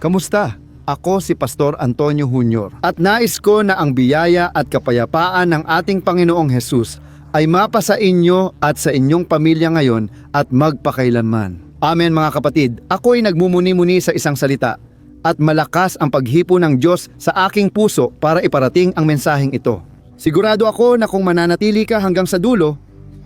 Kamusta? Ako si Pastor Antonio Jr. At nais ko na ang biyaya at kapayapaan ng ating Panginoong Hesus ay mapa sa inyo at sa inyong pamilya ngayon at magpakailanman. Amen mga kapatid, ako'y nagmumuni-muni sa isang salita at malakas ang paghipo ng Diyos sa aking puso para iparating ang mensaheng ito. Sigurado ako na kung mananatili ka hanggang sa dulo,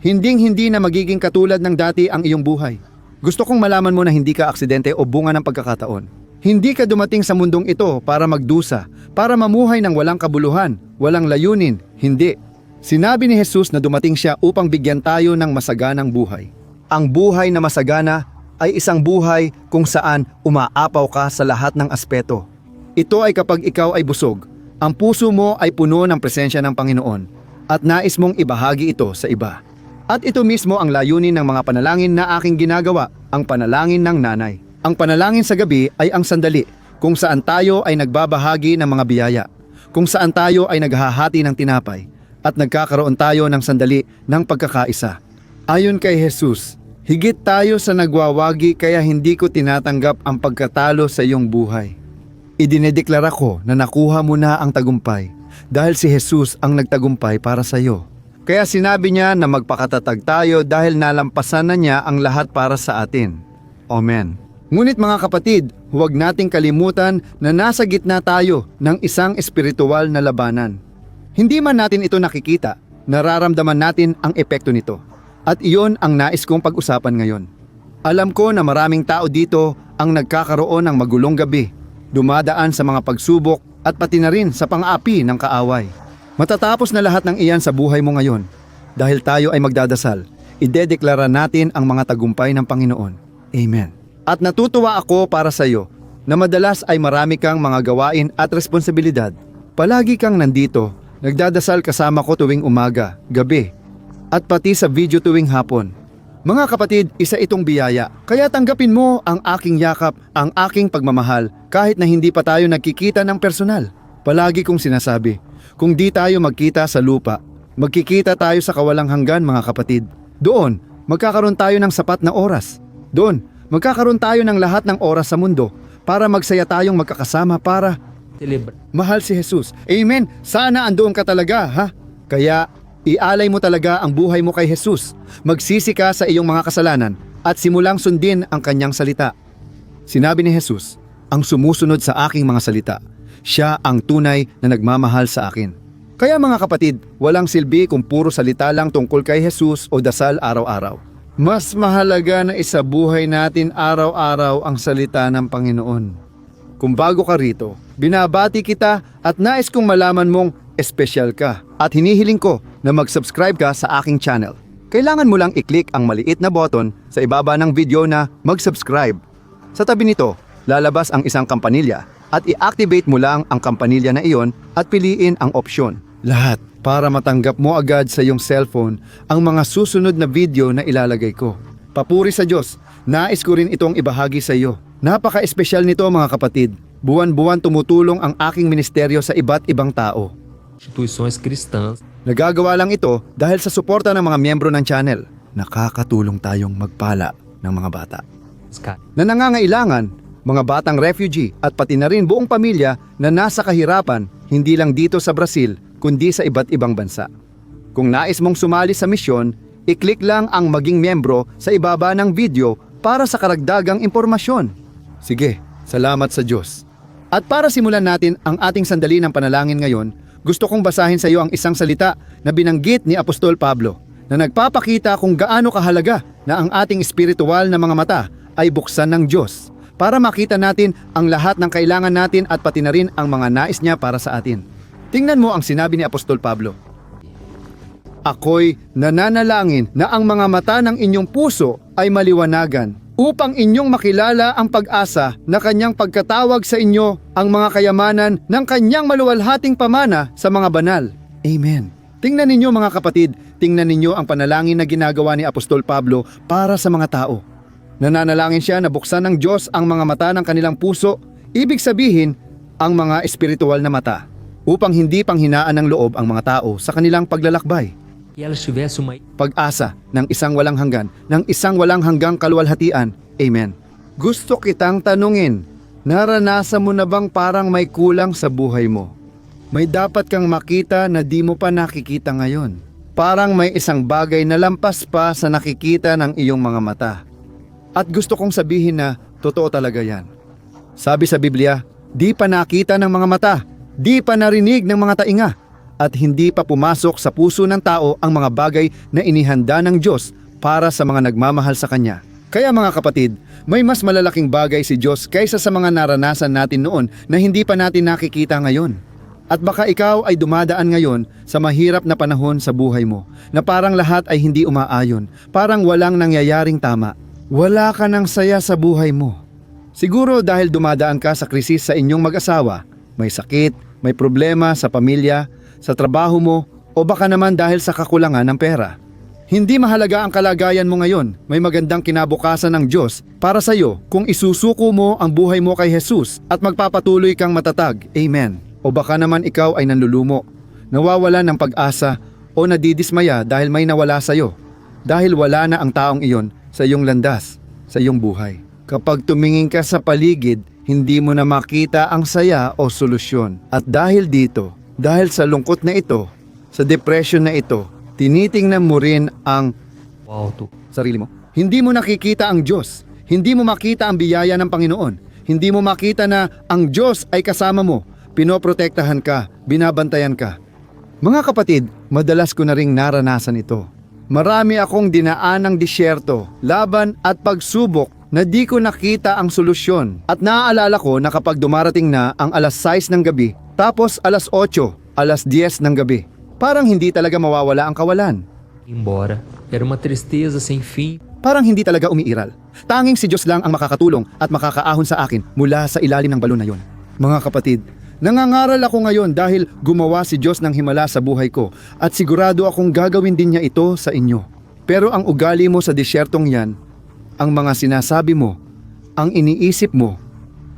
hinding-hindi na magiging katulad ng dati ang iyong buhay. Gusto kong malaman mo na hindi ka aksidente o bunga ng pagkakataon. Hindi ka dumating sa mundong ito para magdusa, para mamuhay ng walang kabuluhan, walang layunin, hindi. Sinabi ni Jesus na dumating siya upang bigyan tayo ng masaganang buhay. Ang buhay na masagana ay isang buhay kung saan umaapaw ka sa lahat ng aspeto. Ito ay kapag ikaw ay busog, ang puso mo ay puno ng presensya ng Panginoon at nais mong ibahagi ito sa iba. At ito mismo ang layunin ng mga panalangin na aking ginagawa, ang panalangin ng nanay. Ang panalangin sa gabi ay ang sandali kung saan tayo ay nagbabahagi ng mga biyaya, kung saan tayo ay naghahati ng tinapay at nagkakaroon tayo ng sandali ng pagkakaisa. Ayon kay Jesus, higit tayo sa nagwawagi kaya hindi ko tinatanggap ang pagkatalo sa iyong buhay. Idinedeklara ko na nakuha mo na ang tagumpay dahil si Jesus ang nagtagumpay para sa iyo. Kaya sinabi niya na magpakatatag tayo dahil nalampasan na niya ang lahat para sa atin. Amen. Ngunit mga kapatid, huwag nating kalimutan na nasa gitna tayo ng isang espiritual na labanan. Hindi man natin ito nakikita, nararamdaman natin ang epekto nito. At iyon ang nais kong pag-usapan ngayon. Alam ko na maraming tao dito ang nagkakaroon ng magulong gabi, dumadaan sa mga pagsubok at pati na rin sa pang-api ng kaaway. Matatapos na lahat ng iyan sa buhay mo ngayon. Dahil tayo ay magdadasal, idedeklara natin ang mga tagumpay ng Panginoon. Amen. At natutuwa ako para sa iyo na madalas ay marami kang mga gawain at responsibilidad. Palagi kang nandito, nagdadasal kasama ko tuwing umaga, gabi, at pati sa video tuwing hapon. Mga kapatid, isa itong biyaya, kaya tanggapin mo ang aking yakap, ang aking pagmamahal, kahit na hindi pa tayo nagkikita ng personal. Palagi kong sinasabi, kung di tayo magkita sa lupa, magkikita tayo sa kawalang hanggan mga kapatid. Doon, magkakaroon tayo ng sapat na oras. Doon, magkakaroon tayo ng lahat ng oras sa mundo para magsaya tayong magkakasama para mahal si Jesus. Amen. Sana andoon ka talaga, ha? Kaya ialay mo talaga ang buhay mo kay Jesus. Magsisi ka sa iyong mga kasalanan at simulang sundin ang kanyang salita. Sinabi ni Jesus, ang sumusunod sa aking mga salita, siya ang tunay na nagmamahal sa akin. Kaya mga kapatid, walang silbi kung puro salita lang tungkol kay Jesus o dasal araw-araw. Mas mahalaga na isabuhay natin araw-araw ang salita ng Panginoon. Kung bago ka rito, binabati kita at nais kong malaman mong espesyal ka at hinihiling ko na mag-subscribe ka sa aking channel. Kailangan mo lang i-click ang maliit na button sa ibaba ng video na mag-subscribe. Sa tabi nito, lalabas ang isang kampanilya at i-activate mo lang ang kampanilya na iyon at piliin ang opsyon. Lahat para matanggap mo agad sa iyong cellphone ang mga susunod na video na ilalagay ko. Papuri sa Diyos, nais ko rin itong ibahagi sa iyo. Napaka-espesyal nito mga kapatid. Buwan-buwan tumutulong ang aking ministeryo sa iba't ibang tao. Instituições cristãs. Nagagawa lang ito dahil sa suporta ng mga miyembro ng channel. Nakakatulong tayong magpala ng mga bata na nangangailangan, mga batang refugee at pati na rin buong pamilya na nasa kahirapan, hindi lang dito sa Brazil, kundi sa iba't ibang bansa. Kung nais mong sumali sa misyon, i-click lang ang maging miyembro sa ibaba ng video para sa karagdagang impormasyon. Sige, salamat sa Diyos. At para simulan natin ang ating sandali ng panalangin ngayon, gusto kong basahin sa iyo ang isang salita na binanggit ni Apostol Pablo na nagpapakita kung gaano kahalaga na ang ating espiritual na mga mata ay buksan ng Diyos para makita natin ang lahat ng kailangan natin at pati na rin ang mga nais niya para sa atin. Tingnan mo ang sinabi ni Apostol Pablo. Ako'y nananalangin na ang mga mata ng inyong puso ay maliwanagan upang inyong makilala ang pag-asa na kanyang pagkatawag sa inyo ang mga kayamanan ng kanyang maluwalhating pamana sa mga banal. Amen. Tingnan ninyo mga kapatid, tingnan ninyo ang panalangin na ginagawa ni Apostol Pablo para sa mga tao. Nananalangin siya na buksan ng Diyos ang mga mata ng kanilang puso, ibig sabihin ang mga espiritual na mata, upang hindi panghinaan ng loob ang mga tao sa kanilang paglalakbay. Pag-asa ng isang walang hanggan, ng isang walang hanggang kaluwalhatian. Amen. Gusto kitang tanungin, Naranasan mo na bang parang may kulang sa buhay mo? May dapat kang makita na di mo pa nakikita ngayon. Parang may isang bagay na lampas pa sa nakikita ng iyong mga mata. At gusto kong sabihin na totoo talaga yan. Sabi sa Biblia, di pa nakita ng mga mata, di pa narinig ng mga tainga, at hindi pa pumasok sa puso ng tao ang mga bagay na inihanda ng Diyos para sa mga nagmamahal sa Kanya. Kaya mga kapatid, may mas malalaking bagay si Diyos kaysa sa mga naranasan natin noon na hindi pa natin nakikita ngayon. At baka ikaw ay dumadaan ngayon sa mahirap na panahon sa buhay mo, na parang lahat ay hindi umaayon, parang walang nangyayaring tama. Wala ka ng saya sa buhay mo. Siguro dahil dumadaan ka sa krisis sa inyong mag-asawa, may sakit, may problema sa pamilya, sa trabaho mo, o baka naman dahil sa kakulangan ng pera. Hindi mahalaga ang kalagayan mo ngayon, may magandang kinabukasan ng Diyos para sa iyo kung isusuko mo ang buhay mo kay Jesus at magpapatuloy kang matatag. Amen. O baka naman ikaw ay nanlulumo, nawawala ng pag-asa o nadidismaya dahil may nawala sa iyo, dahil wala na ang taong iyon sa iyong landas, sa iyong buhay. Kapag tumingin ka sa paligid, hindi mo na makita ang saya o solusyon. At dahil dito, dahil sa lungkot na ito, sa depression na ito, tinitingnan mo rin ang o alto. sarili mo. Hindi mo nakikita ang Diyos. Hindi mo makita ang biyaya ng Panginoon. Hindi mo makita na ang Diyos ay kasama mo. Pinoprotektahan ka, binabantayan ka. Mga kapatid, madalas ko na ring naranasan ito. Marami akong dinaanang disyerto, laban at pagsubok na di ko nakita ang solusyon. At naaalala ko na kapag dumarating na ang alas 6 ng gabi, tapos alas 8, alas 10 ng gabi, parang hindi talaga mawawala ang kawalan. Embora. Era uma tristeza sem fim. Parang hindi talaga umiiral. Tanging si Diyos lang ang makakatulong at makakaahon sa akin mula sa ilalim ng balon na yon. Mga kapatid, nangangaral ako ngayon dahil gumawa si Diyos ng himala sa buhay ko at sigurado akong gagawin din niya ito sa inyo. Pero ang ugali mo sa disyertong yan, ang mga sinasabi mo, ang iniisip mo,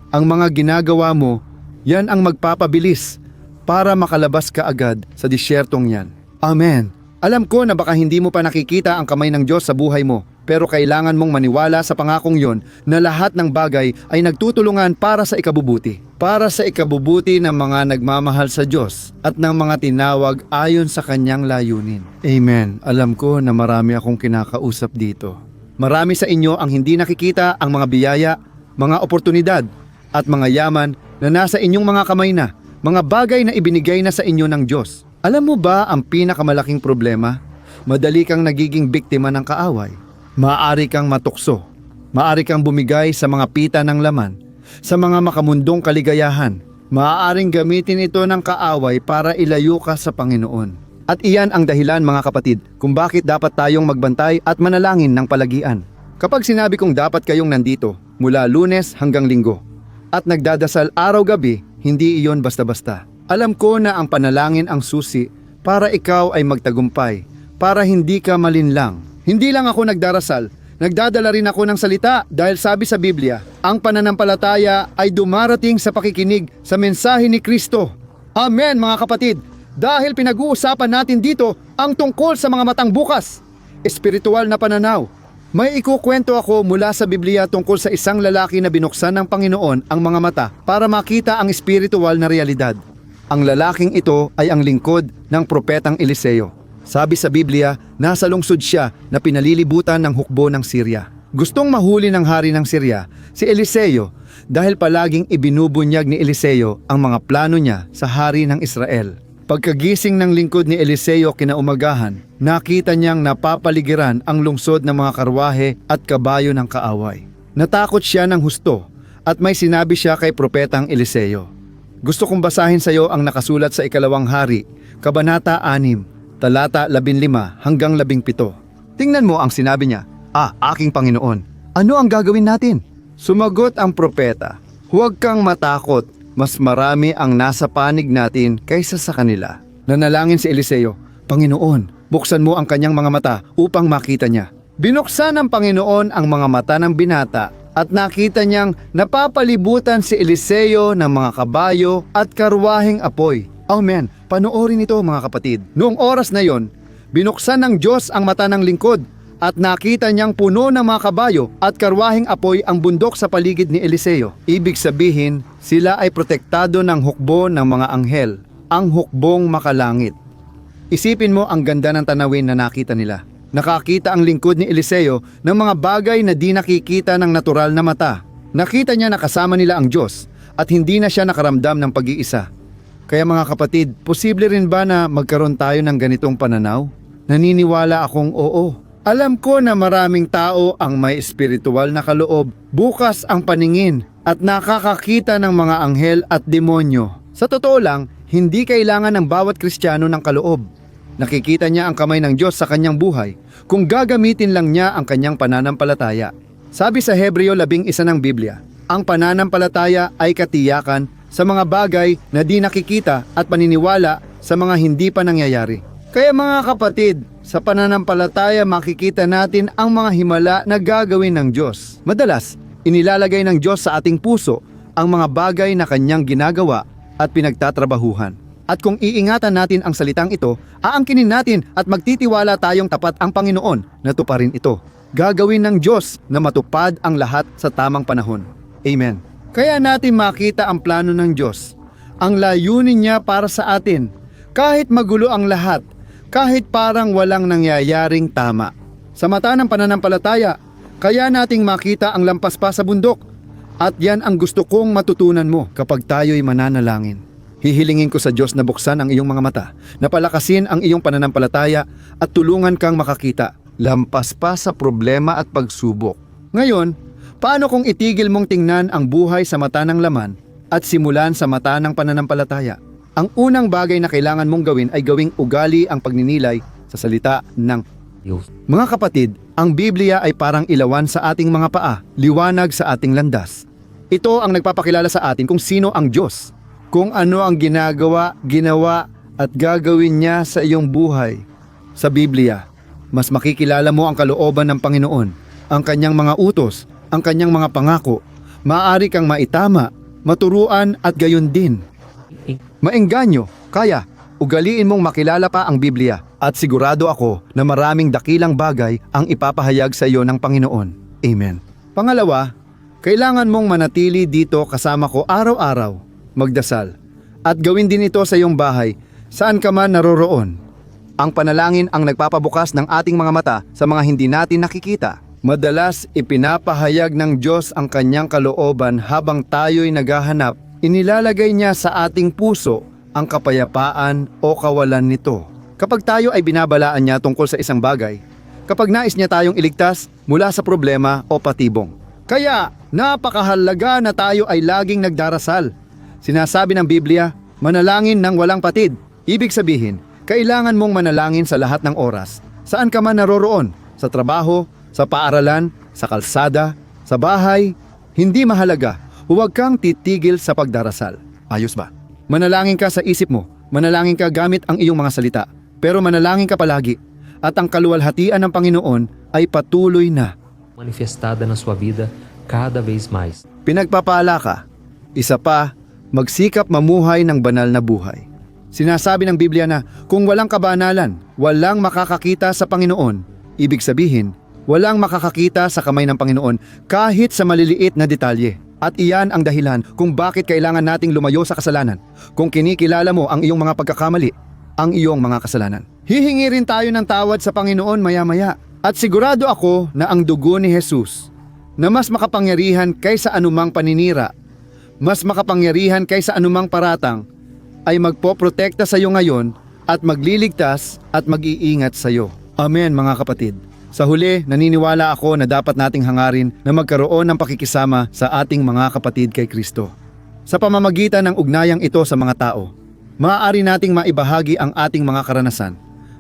ang mga ginagawa mo, yan ang magpapabilis para makalabas ka agad sa disyertong yan. Amen. Alam ko na baka hindi mo pa nakikita ang kamay ng Diyos sa buhay mo, pero kailangan mong maniwala sa pangakong yon na lahat ng bagay ay nagtutulungan para sa ikabubuti. Para sa ikabubuti ng mga nagmamahal sa Diyos at ng mga tinawag ayon sa kanyang layunin. Amen. Alam ko na marami akong kinakausap dito. Marami sa inyo ang hindi nakikita ang mga biyaya, mga oportunidad at mga yaman na nasa inyong mga kamay na, mga bagay na ibinigay na sa inyo ng Diyos. Alam mo ba ang pinakamalaking problema? Madali kang nagiging biktima ng kaaway. Maaari kang matukso. Maaari kang bumigay sa mga pita ng laman, sa mga makamundong kaligayahan. Maaaring gamitin ito ng kaaway para ilayo ka sa Panginoon. At iyan ang dahilan mga kapatid kung bakit dapat tayong magbantay at manalangin ng palagian. Kapag sinabi kong dapat kayong nandito mula Lunes hanggang Linggo at nagdadasal araw-gabi, hindi iyon basta-basta. Alam ko na ang panalangin ang susi para ikaw ay magtagumpay, para hindi ka malinlang. Hindi lang ako nagdarasal, nagdadala rin ako ng salita dahil sabi sa Biblia, ang pananampalataya ay dumarating sa pakikinig sa mensahe ni Kristo. Amen mga kapatid! Dahil pinag-uusapan natin dito ang tungkol sa mga matang bukas, espiritual na pananaw. May ikukwento ako mula sa Biblia tungkol sa isang lalaki na binuksan ng Panginoon ang mga mata para makita ang espiritual na realidad. Ang lalaking ito ay ang lingkod ng propetang Eliseo. Sabi sa Biblia, nasa lungsod siya na pinalilibutan ng hukbo ng Syria. Gustong mahuli ng hari ng Syria, si Eliseo, dahil palaging ibinubunyag ni Eliseo ang mga plano niya sa hari ng Israel. Pagkagising ng lingkod ni Eliseo kinaumagahan, nakita niyang napapaligiran ang lungsod ng mga karwahe at kabayo ng kaaway. Natakot siya ng husto at may sinabi siya kay propetang Eliseo. Gusto kong basahin sa iyo ang nakasulat sa Ikalawang Hari, Kabanata 6, talata 15 hanggang 17. Tingnan mo ang sinabi niya. Aking Panginoon, ano ang gagawin natin? Sumagot ang propeta, huwag kang matakot, mas marami ang nasa panig natin kaysa sa kanila. Nanalangin si Eliseo, Panginoon, buksan mo ang kanyang mga mata upang makita niya. Binuksan ng Panginoon ang mga mata ng binata at nakita niyang napapalibutan si Eliseo ng mga kabayo at karwaheng apoy. Amen. Panoorin ito mga kapatid. Noong oras na yon, binuksan ng Diyos ang mata ng lingkod at nakita niyang puno ng mga kabayo at karwaheng apoy ang bundok sa paligid ni Eliseo. Ibig sabihin, sila ay protektado ng hukbo ng mga anghel, ang hukbong makalangit. Isipin mo ang ganda ng tanawin na nakita nila. Nakakita ang lingkod ni Eliseo ng mga bagay na di nakikita ng natural na mata. Nakita niya na kasama nila ang Diyos at hindi na siya nakaramdam ng pag-iisa. Kaya mga kapatid, posible rin ba na magkaroon tayo ng ganitong pananaw? Naniniwala akong oo. Alam ko na maraming tao ang may espiritual na kaloob, bukas ang paningin at nakakakita ng mga anghel at demonyo. Sa totoo lang, hindi kailangan ng bawat Kristiyano ng kaloob. Nakikita niya ang kamay ng Diyos sa kanyang buhay kung gagamitin lang niya ang kanyang pananampalataya. Sabi sa Hebreo 11 ng Biblia, ang pananampalataya ay katiyakan sa mga bagay na di nakikita at paniniwala sa mga hindi pa nangyayari. Kaya mga kapatid, sa pananampalataya makikita natin ang mga himala na gagawin ng Diyos. Madalas, inilalagay ng Diyos sa ating puso ang mga bagay na kanyang ginagawa at pinagtatrabahuhan. At kung iingatan natin ang salitang ito, aangkinin natin at magtitiwala tayong tapat ang Panginoon na tuparin ito. Gagawin ng Diyos na matupad ang lahat sa tamang panahon. Amen. Kaya natin makita ang plano ng Diyos. Ang layunin niya para sa atin. Kahit magulo ang lahat, kahit parang walang nangyayaring tama. Sa mata ng pananampalataya, kaya nating makita ang lampas pa sa bundok. At yan ang gusto kong matutunan mo kapag tayo'y mananalangin. Hihilingin ko sa Diyos na buksan ang iyong mga mata, na palakasin ang iyong pananampalataya at tulungan kang makakita, lampas pa sa problema at pagsubok. Ngayon, paano kung itigil mong tingnan ang buhay sa mata ng laman at simulan sa mata ng pananampalataya? Ang unang bagay na kailangan mong gawin ay gawing ugali ang pagninilay sa salita ng Deus. mga kapatid. Ang Biblia ay parang ilawan sa ating mga paa, liwanag sa ating landas. Ito ang nagpapakilala sa atin kung sino ang Diyos, kung ano ang ginagawa, ginawa at gagawin niya sa iyong buhay. Sa Biblia, mas makikilala mo ang kalooban ng Panginoon, ang kanyang mga utos, ang kanyang mga pangako. Maaari kang maitama, maturuan at gayon din. Maengganyo, kaya ugaliin mong makilala pa ang Biblia at sigurado ako na maraming dakilang bagay ang ipapahayag sa iyo ng Panginoon. Amen. Pangalawa, kailangan mong manatili dito kasama ko araw-araw, magdasal, at gawin din ito sa iyong bahay, saan ka man naroroon. Ang panalangin ang nagpapabukas ng ating mga mata sa mga hindi natin nakikita. Madalas ipinapahayag ng Diyos ang kanyang kalooban habang tayo'y naghahanap. Inilalagay niya sa ating puso ang kapayapaan o kawalan nito. Kapag tayo ay binabalaan niya tungkol sa isang bagay, kapag nais niya tayong iligtas mula sa problema o patibong. Kaya napakahalaga na tayo ay laging nagdarasal. Sinasabi ng Biblia, manalangin ng walang patid. Ibig sabihin, kailangan mong manalangin sa lahat ng oras. Saan ka man naroroon, sa trabaho, sa paaralan, sa kalsada, sa bahay, hindi mahalaga. Huwag kang titigil sa pagdarasal. Ayos ba? Manalangin ka sa isip mo, manalangin ka gamit ang iyong mga salita, pero manalangin ka palagi. At ang kaluwalhatian ng Panginoon ay patuloy na Manifestada na sua vida cada vez mais. pinagpapala ka. Isa pa, magsikap mamuhay ng banal na buhay. Sinasabi ng Biblia na kung walang kabanalan, walang makakakita sa Panginoon. Ibig sabihin, walang makakakita sa kamay ng Panginoon kahit sa maliliit na detalye. At iyan ang dahilan kung bakit kailangan nating lumayo sa kasalanan. Kung kinikilala mo ang iyong mga pagkakamali, ang iyong mga kasalanan. Hihingi rin tayo ng tawad sa Panginoon maya-maya. At sigurado ako na ang dugo ni Jesus, na mas makapangyarihan kaysa anumang paninira, mas makapangyarihan kaysa anumang paratang, ay magpoprotekta sa iyo ngayon at magliligtas at mag-iingat sa iyo. Amen mga kapatid. Sa huli, naniniwala ako na dapat nating hangarin na magkaroon ng pakikisama sa ating mga kapatid kay Kristo. Sa pamamagitan ng ugnayang ito sa mga tao, maaari nating maibahagi ang ating mga karanasan,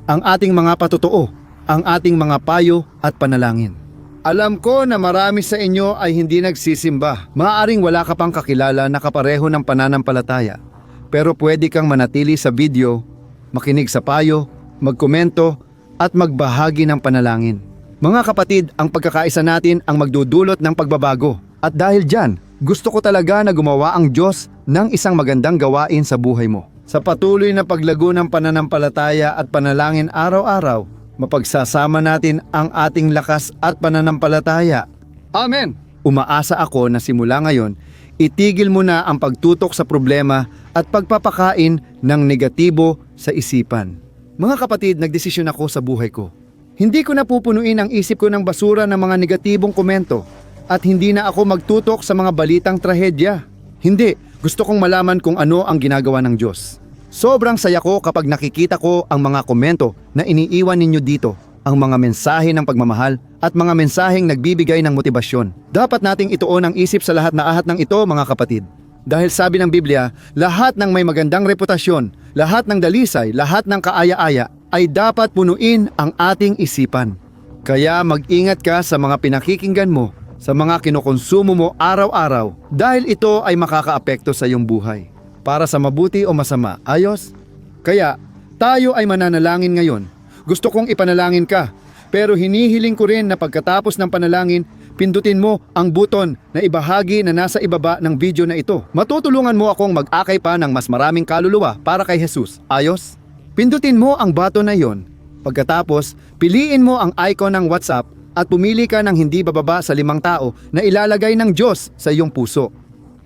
ang ating mga patotoo, ang ating mga payo at panalangin. Alam ko na marami sa inyo ay hindi nagsisimba. Maaaring wala ka pang kakilala na kapareho ng pananampalataya, pero pwede kang manatili sa video, makinig sa payo, magkomento, at magbahagi ng panalangin. Mga kapatid, ang pagkakaisa natin ang magdudulot ng pagbabago. At dahil dyan, gusto ko talaga na gumawa ang Diyos ng isang magandang gawain sa buhay mo. Sa patuloy na paglago ng pananampalataya at panalangin araw-araw, Mapagsasama natin ang ating lakas at pananampalataya. Amen. Umaasa ako na simula ngayon, itigil mo na ang pagtutok sa problema at pagpapakain ng negatibo sa isipan. Mga kapatid, nagdesisyon ako sa buhay ko. Hindi ko na pupunuin ang isip ko ng basura ng mga negatibong komento at hindi na ako magtutok sa mga balitang trahedya. Hindi, gusto kong malaman kung ano ang ginagawa ng Diyos. Sobrang saya ko kapag nakikita ko ang mga komento na iniiwan ninyo dito, ang mga mensahe ng pagmamahal at mga mensaheng nagbibigay ng motibasyon. Dapat nating ituon ang isip sa lahat na ahat ng ito, mga kapatid. Dahil sabi ng Biblia, lahat ng may magandang reputasyon, lahat ng dalisay, lahat ng kaaya-aya ay dapat punuin ang ating isipan. Kaya mag-ingat ka sa mga pinakikinggan mo, sa mga kinokonsumo mo araw-araw dahil ito ay makakaapekto sa iyong buhay. Para sa mabuti o masama, ayos? Kaya tayo ay mananalangin ngayon. Gusto kong ipanalangin ka, pero hinihiling ko rin na pagkatapos ng panalangin, pindutin mo ang buton na ibahagi na nasa ibaba ng video na ito. Matutulungan mo akong mag-akay pa ng mas maraming kaluluwa para kay Jesus. Ayos? Pindutin mo ang button na iyon. Pagkatapos, piliin mo ang icon ng WhatsApp at pumili ka ng hindi bababa sa 5 tao na ilalagay ng Diyos sa iyong puso.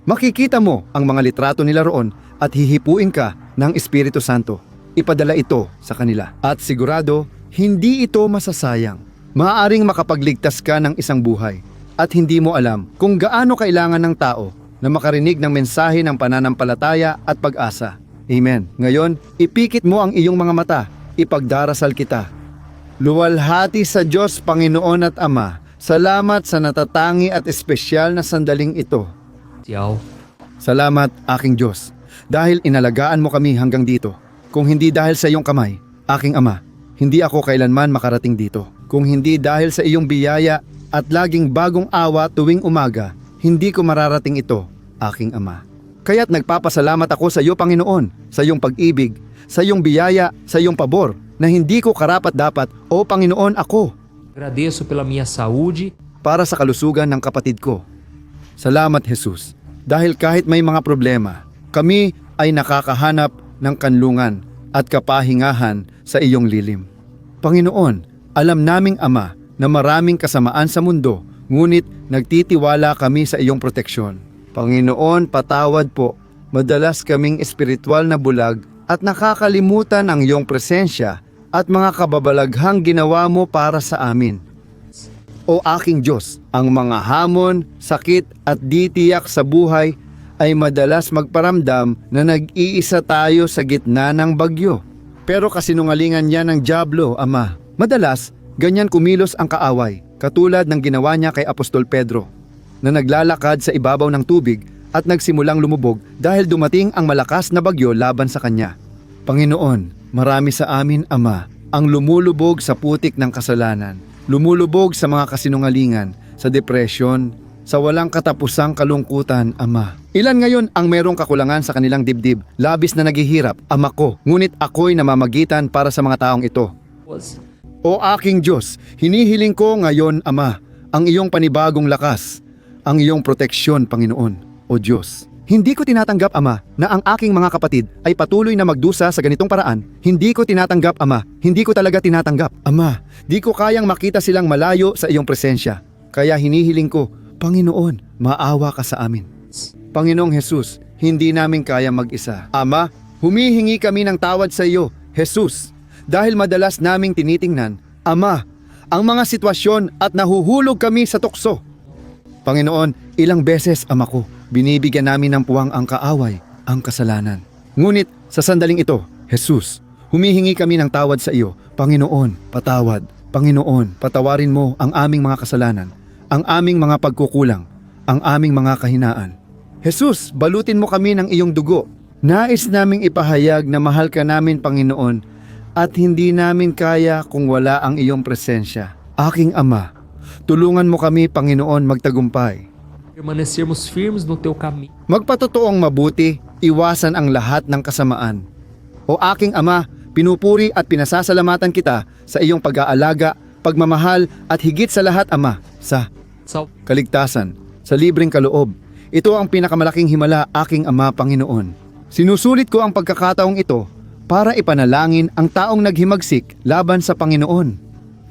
Makikita mo ang mga litrato nila roon at hihipuin ka ng Espiritu Santo. Ipadala ito sa kanila. At sigurado, hindi ito masasayang. Maaaring makapagligtas ka ng isang buhay at hindi mo alam kung gaano kailangan ng tao na makarinig ng mensahe ng pananampalataya at pag-asa. Amen. Ngayon, ipikit mo ang iyong mga mata. Ipagdarasal kita. Luwalhati sa Diyos, Panginoon at Ama, salamat sa natatangi at espesyal na sandaling ito. Salamat, aking Diyos, dahil inalagaan mo kami hanggang dito. Kung hindi dahil sa iyong kamay, aking Ama, hindi ako kailanman makarating dito. Kung hindi dahil sa iyong biyaya at laging bagong awa tuwing umaga, hindi ko mararating ito, aking Ama. Kaya't nagpapasalamat ako sa iyo, Panginoon, sa iyong pag-ibig, sa iyong biyaya, sa iyong pabor, na hindi ko karapat-dapat, o Panginoon, ako. Agradeço pela minha saúde. Para sa kalusugan ng kapatid ko. Salamat, Jesus, dahil kahit may mga problema, kami ay nakakahanap ng kanlungan at kapahingahan sa iyong lilim. Panginoon, alam naming Ama na maraming kasamaan sa mundo, ngunit nagtitiwala kami sa iyong proteksyon. Panginoon, patawad po, madalas kaming espiritual na bulag at nakakalimutan ang iyong presensya at mga kababalaghang ginawa mo para sa amin. O aking Diyos, ang mga hamon, sakit at ditiyak sa buhay ay madalas magparamdam na nag-iisa tayo sa gitna ng bagyo. Pero kasinungalingan niya ng dyablo, Ama. Madalas, ganyan kumilos ang kaaway, katulad ng ginawa niya kay Apostol Pedro, na naglalakad sa ibabaw ng tubig at nagsimulang lumubog dahil dumating ang malakas na bagyo laban sa kanya. Panginoon, marami sa amin, Ama, ang lumulubog sa putik ng kasalanan. Lumulubog sa mga kasinungalingan, sa depresyon, sa walang katapusang kalungkutan, Ama. Ilan ngayon ang merong kakulangan sa kanilang dibdib, labis na naghihirap, Ama ko, ngunit ako'y namamagitan para sa mga taong ito. O aking Diyos, hinihiling ko ngayon, Ama, ang iyong panibagong lakas, ang iyong proteksyon, Panginoon, o Diyos. Hindi ko tinatanggap, Ama, na ang aking mga kapatid ay patuloy na magdusa sa ganitong paraan. Hindi ko tinatanggap, Ama. Hindi ko talaga tinatanggap. Ama, di ko kayang makita silang malayo sa iyong presensya. Kaya hinihiling ko, Panginoon, maawa ka sa amin. Panginoong Jesus, hindi namin kaya mag-isa. Ama, humihingi kami ng tawad sa iyo, Jesus, dahil madalas naming tinitingnan, Ama, ang mga sitwasyon at nahuhulog kami sa tukso. Panginoon, ilang beses, Ama ko, binibigyan namin ng puwang ang kaaway, ang kasalanan. Ngunit sa sandaling ito, Jesus, humihingi kami ng tawad sa iyo. Panginoon, patawad. Panginoon, patawarin mo ang aming mga kasalanan, ang aming mga pagkukulang, ang aming mga kahinaan. Jesus, balutin mo kami ng iyong dugo. Nais naming ipahayag na mahal ka namin, Panginoon, at hindi namin kaya kung wala ang iyong presensya. Aking Ama, tulungan mo kami, Panginoon, magtagumpay. Permanecermos firmes no teu caminho. Magpatotoong mabuti, iwasan ang lahat ng kasamaan. O aking Ama, pinupuri at pinasasalamatan kita sa iyong pag-aalaga, pagmamahal at higit sa lahat, Ama, sa kaligtasan, sa libreng kaloob. Ito ang pinakamalaking himala, aking Ama, Panginoon. Sinusulit ko ang pagkakataong ito para ipanalangin ang taong naghimagsik laban sa Panginoon.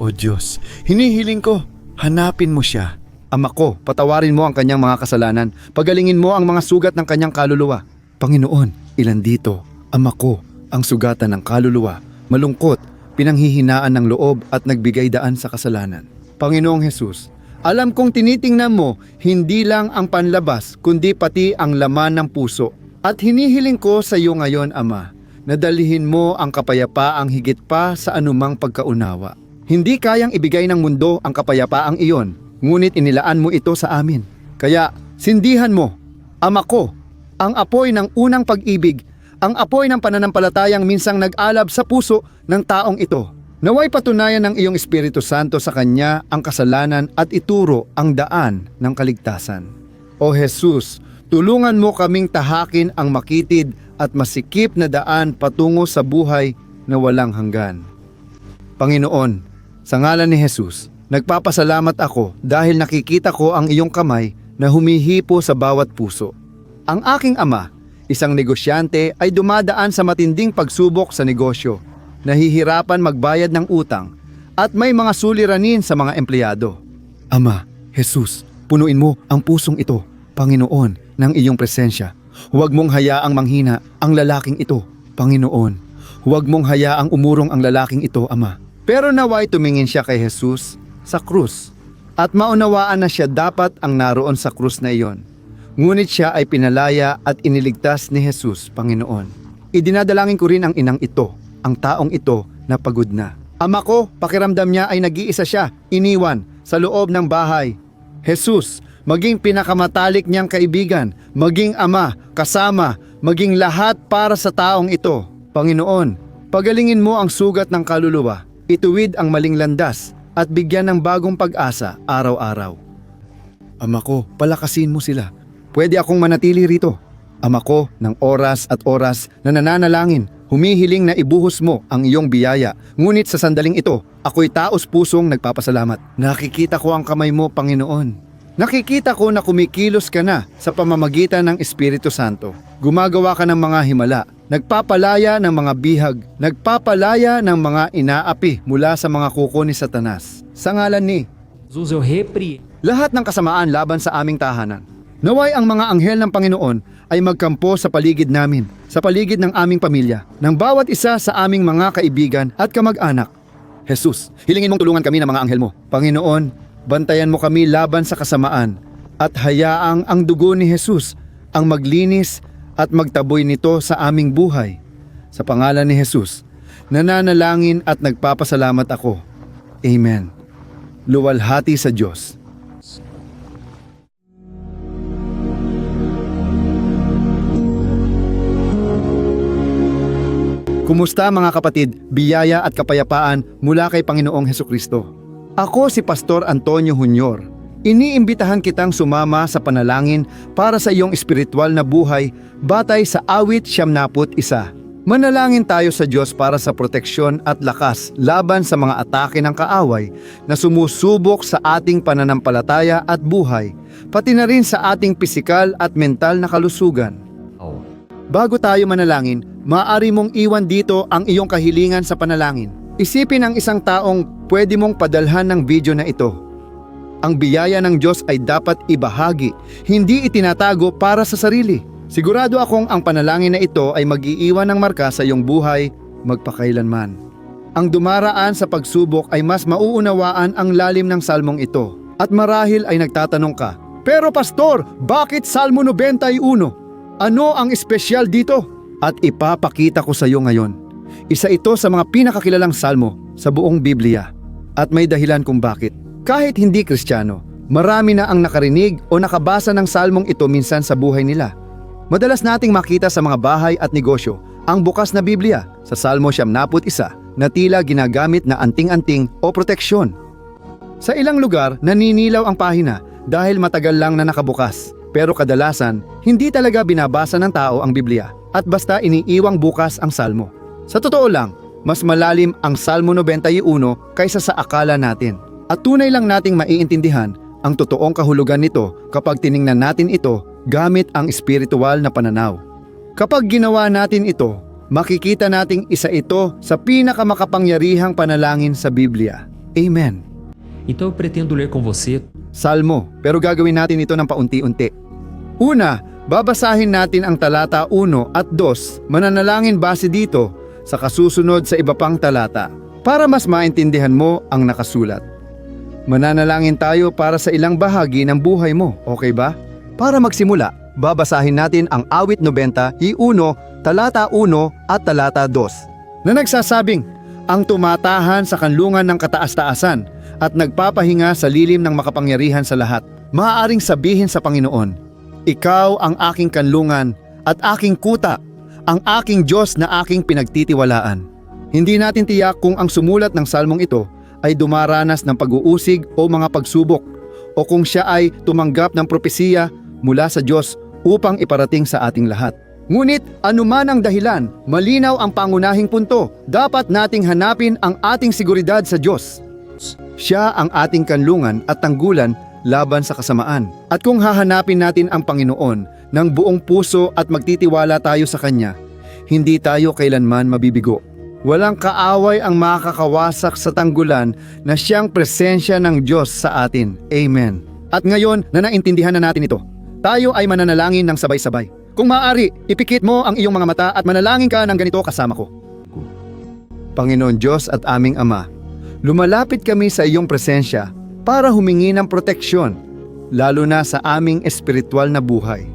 O Diyos, hinihiling ko, hanapin mo siya. Ama ko, patawarin mo ang kanyang mga kasalanan. Pagalingin mo ang mga sugat ng kanyang kaluluwa. Panginoon, ilan dito, ama ko, ang sugatan ng kaluluwa, malungkot, pinanghihinaan ng loob at nagbigay daan sa kasalanan. Panginoong Hesus, alam kong tinitingnan mo hindi lang ang panlabas kundi pati ang laman ng puso. At hinihiling ko sa iyo ngayon, Ama, na dalhin mo ang kapayapaang higit pa sa anumang pagkaunawa. Hindi kayang ibigay ng mundo ang kapayapaang iyon, ngunit inilaan mo ito sa amin. Kaya sindihan mo, Ama ko, ang apoy ng unang pag-ibig, ang apoy ng pananampalatayang minsang nag-alab sa puso ng taong ito. Naway patunayan ng iyong Espiritu Santo sa kanya ang kasalanan at ituro ang daan ng kaligtasan. O Jesus, tulungan mo kaming tahakin ang makitid at masikip na daan patungo sa buhay na walang hanggan. Panginoon, sa ngalan ni Jesus, nagpapasalamat ako dahil nakikita ko ang iyong kamay na humihipo sa bawat puso. Ang aking ama, isang negosyante, ay dumadaan sa matinding pagsubok sa negosyo. Nahihirapan magbayad ng utang at may mga suliranin sa mga empleyado. Ama, Jesus, punuin mo ang pusong ito, Panginoon, ng iyong presensya. Huwag mong hayaang manghina ang lalaking ito, Panginoon. Huwag mong hayaang umurong ang lalaking ito, Ama. Pero naway tumingin siya kay Jesus sa krus at maunawaan na siya dapat ang naroon sa krus na iyon. Ngunit siya ay pinalaya at iniligtas ni Jesus, Panginoon. Idinadalangin ko rin ang inang ito, ang taong ito na pagod na. Ama ko, pakiramdam niya ay nag-iisa siya, iniwan sa loob ng bahay. Jesus, maging pinakamatalik niyang kaibigan, maging ama, kasama, maging lahat para sa taong ito. Panginoon, pagalingin mo ang sugat ng kaluluwa, ituwid ang maling landas at bigyan ng bagong pag-asa araw-araw. Ama ko, palakasin mo sila. Pwede akong manatili rito. Ama ko, ng oras at oras na nananalangin, humihiling na ibuhos mo ang iyong biyaya. Ngunit sa sandaling ito, ako'y taos pusong nagpapasalamat. Nakikita ko ang kamay mo, Panginoon. Nakikita ko na kumikilos ka na sa pamamagitan ng Espiritu Santo. Gumagawa ka ng mga himala, nagpapalaya ng mga bihag, nagpapalaya ng mga inaapi mula sa mga kuko ni Satanas. Sa ngalan ni Jesus, eu repreendo lahat ng kasamaan laban sa aming tahanan. Naway ang mga anghel ng Panginoon ay magkampo sa paligid namin, sa paligid ng aming pamilya, ng bawat isa sa aming mga kaibigan at kamag-anak. Jesus, hilingin mong tulungan kami ng mga anghel mo. Panginoon, bantayan mo kami laban sa kasamaan at hayaang ang dugo ni Jesus ang maglinis at magtaboy nito sa aming buhay. Sa pangalan ni Jesus, nananalangin at nagpapasalamat ako. Amen. Luwalhati sa Diyos. Kumusta mga kapatid, biyaya at kapayapaan mula kay Panginoong Hesukristo. Ako si Pastor Antonio Junior. Iniimbitahan kitang sumama sa panalangin para sa iyong espiritual na buhay batay sa awit 91. Manalangin tayo sa Diyos para sa proteksyon at lakas laban sa mga atake ng kaaway na sumusubok sa ating pananampalataya at buhay, pati na rin sa ating pisikal at mental na kalusugan. Bago tayo manalangin, maaari mong iwan dito ang iyong kahilingan sa panalangin. Isipin ang isang taong pwede mong padalhan ng video na ito. Ang biyaya ng Diyos ay dapat ibahagi, hindi itinatago para sa sarili. Sigurado akong ang panalangin na ito ay mag-iiwan ng marka sa iyong buhay magpakailanman. Ang dumaraan sa pagsubok ay mas mauunawaan ang lalim ng salmong ito. At marahil ay nagtatanong ka, pero Pastor, bakit Salmo 91? Ano ang espesyal dito? At ipapakita ko sa iyo ngayon. Isa ito sa mga pinakakilalang salmo sa buong Biblia. At may dahilan kung bakit. Kahit hindi Kristiyano, marami na ang nakarinig o nakabasa ng salmong ito minsan sa buhay nila. Madalas nating makita sa mga bahay at negosyo ang bukas na Biblia sa Salmo 91 na tila ginagamit na anting-anting o proteksyon. Sa ilang lugar, naninilaw ang pahina dahil matagal lang na nakabukas. Pero kadalasan, hindi talaga binabasa ng tao ang Biblia at basta iniiwang bukas ang salmo. Sa totoo lang, mas malalim ang Salmo 91 kaysa sa akala natin. At tunay lang nating maiintindihan ang totoong kahulugan nito kapag tiningnan natin ito gamit ang espiritual na pananaw. Kapag ginawa natin ito, makikita nating isa ito sa pinakamakapangyarihang panalangin sa Biblia. Amen. Então eu pretendo ler com você Salmo, pero gagawin natin ito ng paunti-unti. Una, babasahin natin ang talata 1 at 2, mananalangin base dito sa kasusunod sa iba pang talata, para mas maintindihan mo ang nakasulat. Mananalangin tayo para sa ilang bahagi ng buhay mo, okay ba? Para magsimula, babasahin natin ang awit 90, talata 1 at talata 2, na nagsasabing, ang tumatahan sa kanlungan ng kataas-taasan at nagpapahinga sa lilim ng makapangyarihan sa lahat. Maaaring sabihin sa Panginoon, ikaw ang aking kanlungan at aking kuta, ang aking Diyos na aking pinagtitiwalaan. Hindi natin tiyak kung ang sumulat ng salmong ito ay dumaranas ng pag-uusig o mga pagsubok, o kung siya ay tumanggap ng propesiya mula sa Diyos upang iparating sa ating lahat. Ngunit anuman ang dahilan, malinaw ang pangunahing punto. Dapat nating hanapin ang ating seguridad sa Diyos. Siya ang ating kanlungan at tanggulan laban sa kasamaan. At kung hahanapin natin ang Panginoon ng buong puso at magtitiwala tayo sa Kanya, hindi tayo kailanman mabibigo. Walang kaaway ang makakawasak sa tanggulan na siyang presensya ng Diyos sa atin. Amen. At ngayon na naintindihan na natin ito, tayo ay mananalangin ng sabay-sabay. Kung maaari, ipikit mo ang iyong mga mata at manalangin ka ng ganito kasama ko. Panginoon Diyos at aming Ama, lumalapit kami sa iyong presensya para humingi ng proteksyon, lalo na sa aming espiritual na buhay.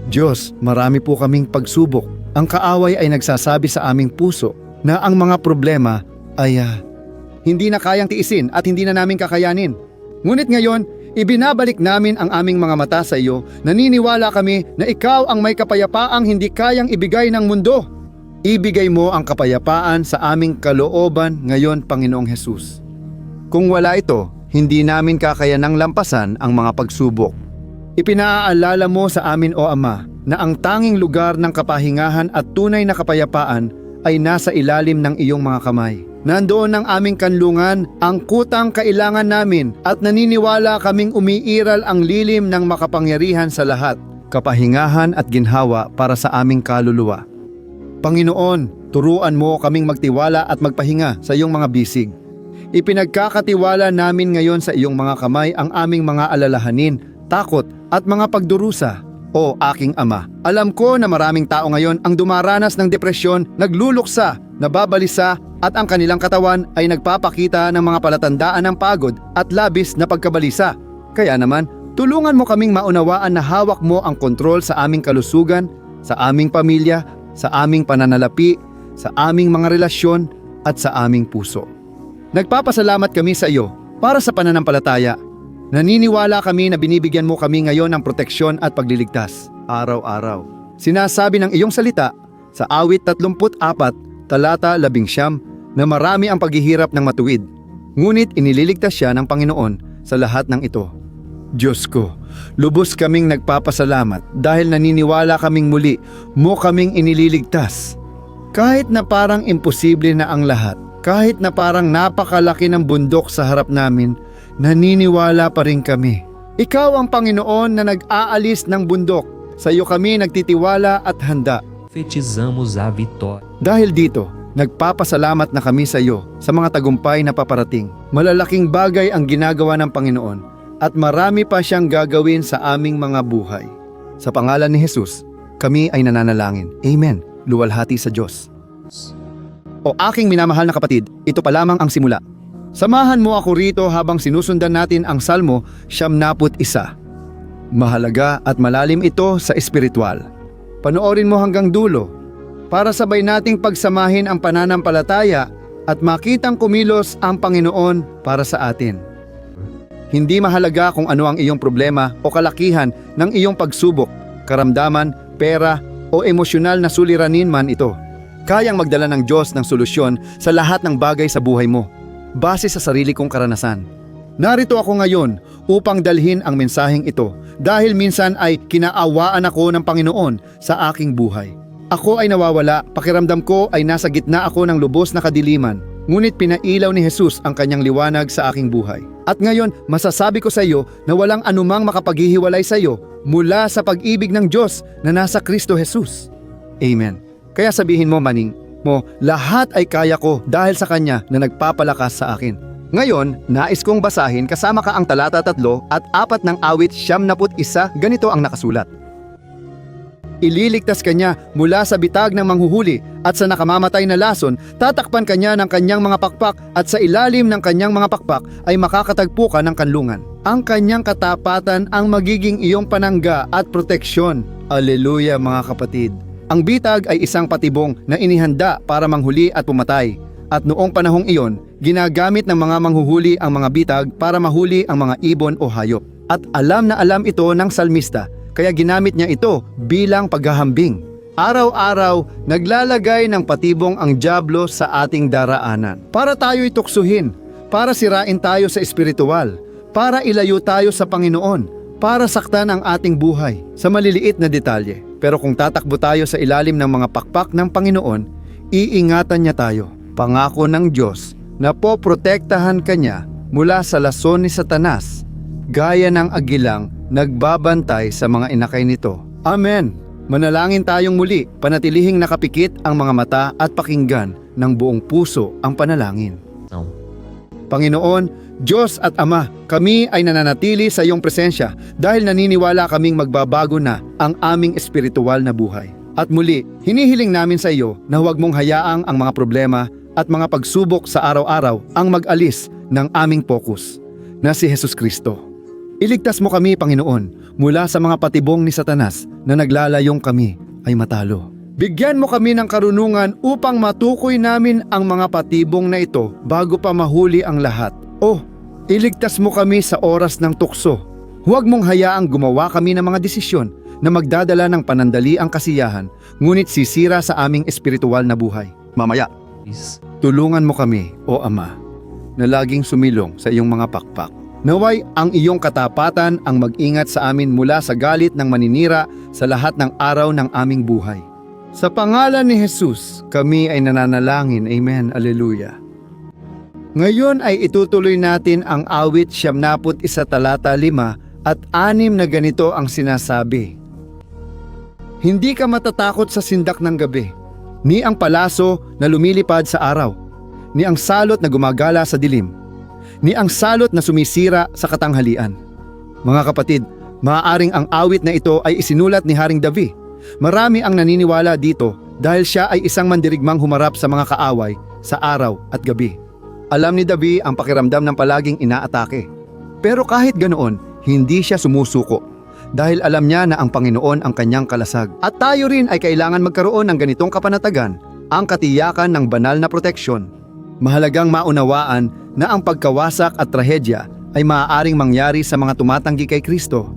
Diyos, marami po kaming pagsubok. Ang kaaway ay nagsasabi sa aming puso na ang mga problema ay hindi na kayang tiisin at hindi na namin kakayanin. Ngunit ngayon, ibinabalik namin ang aming mga mata sa iyo. Naniniwala kami na ikaw ang may kapayapaang hindi kayang ibigay ng mundo. Ibigay mo ang kapayapaan sa aming kalooban ngayon, Panginoong Hesus. Kung wala ito, hindi namin kakayanang lampasan ang mga pagsubok. Ipinaaalala mo sa amin, O Ama, na ang tanging lugar ng kapahingahan at tunay na kapayapaan ay nasa ilalim ng iyong mga kamay. Nandoon ang aming kanlungan, ang kutang kailangan namin, at naniniwala kaming umiiral ang lilim ng makapangyarihan sa lahat, kapahingahan at ginhawa para sa aming kaluluwa. Panginoon, turuan mo kaming magtiwala at magpahinga sa iyong mga bisig. Ipinagkakatiwala namin ngayon sa iyong mga kamay ang aming mga alalahanin, takot at mga pagdurusa. O aking Ama, alam ko na maraming tao ngayon ang dumaranas ng depresyon, nagluluksa, nababalisa, at ang kanilang katawan ay nagpapakita ng mga palatandaan ng pagod at labis na pagkabalisa. Kaya naman, tulungan mo kaming maunawaan na hawak mo ang kontrol sa aming kalusugan, sa aming pamilya, sa aming pananalapi, sa aming mga relasyon, at sa aming puso. Nagpapasalamat kami sa iyo para sa pananampalataya. Naniniwala kami na binibigyan mo kami ngayon ng proteksyon at pagliligtas, araw-araw. Sinasabi ng iyong salita sa awit 34, talata 11, na marami ang paghihirap ng matuwid. Ngunit inililigtas siya ng Panginoon sa lahat ng ito. Diyos ko, lubos kaming nagpapasalamat dahil naniniwala kaming muli mo kaming inililigtas. Kahit na parang imposible na ang lahat, kahit na parang napakalaki ng bundok sa harap namin, naniniwala pa rin kami. Ikaw ang Panginoon na nag-aalis ng bundok. Sa iyo kami nagtitiwala at handa. profetizamos a vitória. Dahil dito, nagpapasalamat na kami sa iyo sa mga tagumpay na paparating. Malalaking bagay ang ginagawa ng Panginoon at marami pa siyang gagawin sa aming mga buhay. Sa pangalan ni Jesus, kami ay nananalangin. Amen. Luwalhati sa Diyos. O aking minamahal na kapatid, ito pa lamang ang simula. Samahan mo ako rito habang sinusundan natin ang Salmo 91. Mahalaga at malalim ito sa espiritual. Panoorin mo hanggang dulo para sabay nating pagsamahin ang pananampalataya at makitang kumilos ang Panginoon para sa atin. Hindi mahalaga kung ano ang iyong problema o kalakihan ng iyong pagsubok, karamdaman, pera o emosyonal na suliranin man ito. Kayang magdala ng Diyos ng solusyon sa lahat ng bagay sa buhay mo, base sa sarili kong karanasan. Narito ako ngayon upang dalhin ang mensaheng ito dahil minsan ay kinaawaan ako ng Panginoon sa aking buhay. Ako ay nawawala, pakiramdam ko ay nasa gitna ako ng lubos na kadiliman, ngunit pinailaw ni Jesus ang kanyang liwanag sa aking buhay. At ngayon, masasabi ko sa iyo na walang anumang makapaghihiwalay sa iyo mula sa pag-ibig ng Diyos na nasa Kristo Jesus. Amen. Kaya sabihin mo, maning mo, lahat ay kaya ko dahil sa Kanya na nagpapalakas sa akin. Ngayon, nais kong basahin kasama ka ang talata 3 at 4 ng awit 71, ganito ang nakasulat. Ililigtas kanya mula sa bitag ng manghuhuli at sa nakamamatay na lason, tatakpan kanya ng kanyang mga pakpak at sa ilalim ng kanyang mga pakpak ay makakatagpo ka ng kanlungan. Ang kanyang katapatan ang magiging iyong panangga at proteksyon. Aleluya mga kapatid. Ang bitag ay isang patibong na inihanda para manghuli at pumatay. At noong panahong iyon, ginagamit ng mga manghuhuli ang mga bitag para mahuli ang mga ibon o hayop. At alam na alam ito ng salmista, kaya ginamit niya ito bilang paghahambing. Araw-araw, naglalagay ng patibong ang dyablo sa ating daraanan. Para tayo'y tuksuhin, para sirain tayo sa espiritual, para ilayo tayo sa Panginoon, para saktan ang ating buhay sa maliliit na detalye. Pero kung tatakbo tayo sa ilalim ng mga pakpak ng Panginoon, iingatan niya tayo. Pangako ng Diyos na poprotektahan kanya mula sa lason ni Satanas, gaya ng agilang nagbabantay sa mga inakay nito. Amen. Manalangin tayong muli, panatilihing nakapikit ang mga mata at pakinggan ng buong puso ang panalangin. Não. Panginoon, Diyos at Ama, kami ay nananatili sa iyong presensya dahil naniniwala kaming magbabago na ang aming espiritual na buhay. At muli, hinihiling namin sa iyo na huwag mong hayaang ang mga problema at mga pagsubok sa araw-araw ang mag-alis ng aming focus na si Jesus Kristo. Iligtas mo kami, Panginoon, mula sa mga patibong ni Satanas na naglalayong kami ay matalo. Bigyan mo kami ng karunungan upang matukoy namin ang mga patibong na ito bago pa mahuli ang lahat. Oh, iligtas mo kami sa oras ng tukso. Huwag mong hayaang gumawa kami ng mga desisyon na magdadala ng panandaliang kasiyahan, ngunit sisira sa aming espiritual na buhay. Mamaya, Please. tulungan mo kami, O Ama, na laging sumilong sa iyong mga pakpak. Naway ang iyong katapatan ang mag-ingat sa amin mula sa galit ng maninira sa lahat ng araw ng aming buhay. Sa pangalan ni Jesus, kami ay nananalangin. Amen. Alleluia. Ngayon ay itutuloy natin ang awit 71 talata 5 at 6 na ganito ang sinasabi. Hindi ka matatakot sa sindak ng gabi, ni ang palaso na lumilipad sa araw, ni ang salot na gumagala sa dilim, ni ang salot na sumisira sa katanghalian. Mga kapatid, maaaring ang awit na ito ay isinulat ni Haring David. Marami ang naniniwala dito dahil siya ay isang mandirigmang humarap sa mga kaaway sa araw at gabi. Alam ni David ang pakiramdam ng palaging inaatake. Pero kahit ganoon, hindi siya sumusuko dahil alam niya na ang Panginoon ang kanyang kalasag. At tayo rin ay kailangan magkaroon ng ganitong kapanatagan, ang katiyakan ng banal na proteksyon. Mahalagang maunawaan na ang pagkawasak at trahedya ay maaaring mangyari sa mga tumatanggi kay Kristo.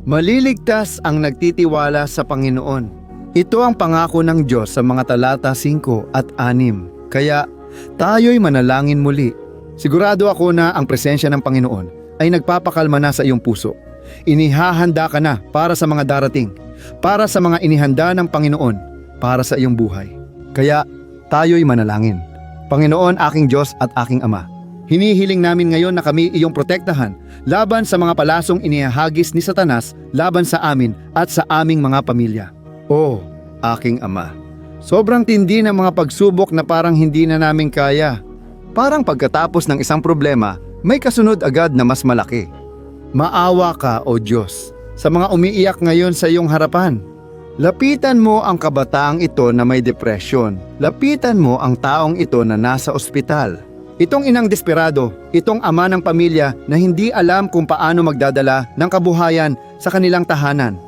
Maliligtas ang nagtitiwala sa Panginoon. Ito ang pangako ng Diyos sa mga talata 5 at 6. Kaya tayo'y manalangin muli. Sigurado ako na ang presensya ng Panginoon ay nagpapakalma na sa iyong puso. Inihahanda ka na para sa mga darating, para sa mga inihanda ng Panginoon, para sa iyong buhay. Kaya tayo'y manalangin. Panginoon, aking Diyos at aking Ama, hinihiling namin ngayon na kami iyong protektahan laban sa mga palasong inihahagis ni Satanas laban sa amin at sa aming mga pamilya. O, aking Ama, sobrang tindi ng mga pagsubok na parang hindi na namin kaya. Parang pagkatapos ng isang problema, may kasunod agad na mas malaki. Maawa ka, O Diyos, sa mga umiiyak ngayon sa iyong harapan. Lapitan mo ang kabataang ito na may depresyon. Lapitan mo ang taong ito na nasa ospital. Itong inang desperado, itong ama ng pamilya na hindi alam kung paano magdadala ng kabuhayan sa kanilang tahanan.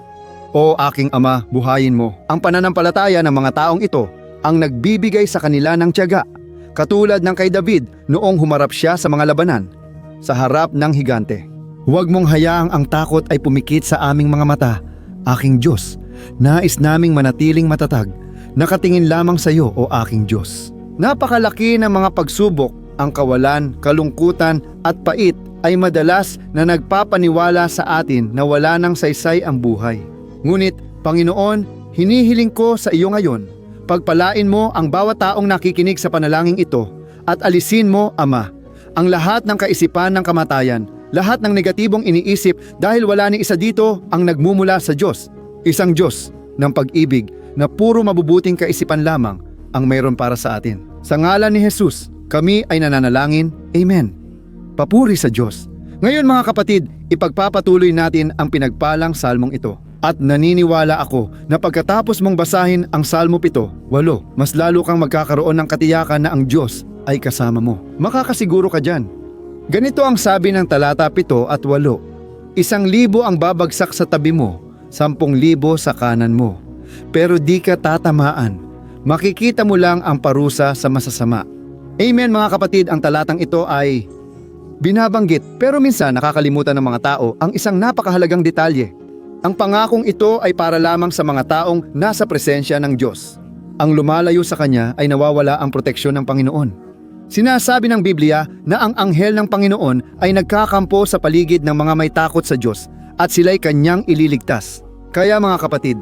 O aking Ama, buhayin mo ang pananampalataya ng mga taong ito, ang nagbibigay sa kanila ng tiyaga. Katulad ng kay David noong humarap siya sa mga labanan, sa harap ng higante. Huwag mong hayaang ang takot ay pumikit sa aming mga mata. Aking Diyos, nais naming manatiling matatag, nakatingin lamang sa iyo, O aking Diyos. Napakalaki ng mga pagsubok, ang kawalan, kalungkutan at pait ay madalas na nagpapaniwala sa atin na wala nang saysay ang buhay. Ngunit, Panginoon, hinihiling ko sa iyo ngayon, pagpalain mo ang bawat taong nakikinig sa panalangin ito at alisin mo, Ama, ang lahat ng kaisipan ng kamatayan, lahat ng negatibong iniisip dahil wala ni isa dito ang nagmumula sa Diyos. Isang Diyos ng pag-ibig na puro mabubuting kaisipan lamang ang mayroon para sa atin. Sa ngalan ni Jesus, kami ay nananalangin. Amen. Papuri sa Diyos. Ngayon mga kapatid, ipagpapatuloy natin ang pinagpalang salmong ito. At naniniwala ako na pagkatapos mong basahin ang Salmo 7, 8, mas lalo kang magkakaroon ng katiyakan na ang Diyos ay kasama mo. Makakasiguro ka dyan. Ganito ang sabi ng talata 7 at 8. 1,000 ang babagsak sa tabi mo, 10,000 sa kanan mo. Pero di ka tatamaan. Makikita mo lang ang parusa sa masasama. Amen mga kapatid, ang talatang ito ay binabanggit pero minsan nakakalimutan ng mga tao ang isang napakahalagang detalye. Ang pangakong ito ay para lamang sa mga taong nasa presensya ng Diyos. Ang lumalayo sa Kanya ay nawawala ang proteksyon ng Panginoon. Sinasabi ng Biblia na ang anghel ng Panginoon ay nagkakampo sa paligid ng mga may takot sa Diyos at sila'y Kanyang ililigtas. Kaya mga kapatid,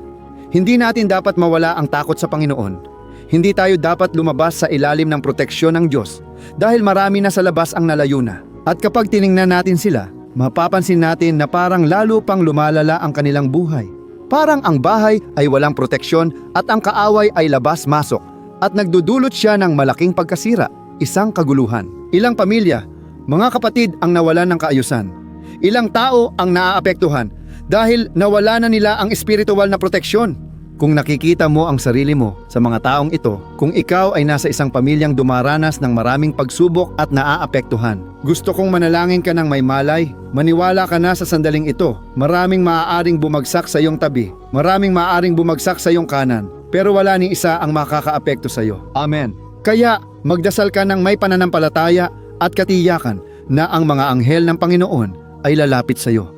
hindi natin dapat mawala ang takot sa Panginoon. Hindi tayo dapat lumabas sa ilalim ng proteksyon ng Diyos dahil marami na sa labas ang nalayo na. At kapag tiningnan natin sila, mapapansin natin na parang lalo pang lumalala ang kanilang buhay. Parang ang bahay ay walang proteksyon at ang kaaway ay labas-masok at nagdudulot siya ng malaking pagkasira, isang kaguluhan. Ilang pamilya, mga kapatid ang nawalan ng kaayusan. Ilang tao ang naaapektuhan dahil nawala na nila ang espiritual na proteksyon. Kung nakikita mo ang sarili mo sa mga taong ito, kung ikaw ay nasa isang pamilyang dumaranas ng maraming pagsubok at naaapektuhan, gusto kong manalangin ka ng may malay. Maniwala ka na sa sandaling ito. Maraming maaaring bumagsak sa iyong tabi. Maraming maaaring bumagsak sa iyong kanan. Pero wala ni isa ang makakaapekto sa iyo. Amen. Kaya magdasal ka ng may pananampalataya at katiyakan na ang mga anghel ng Panginoon ay lalapit sa iyo.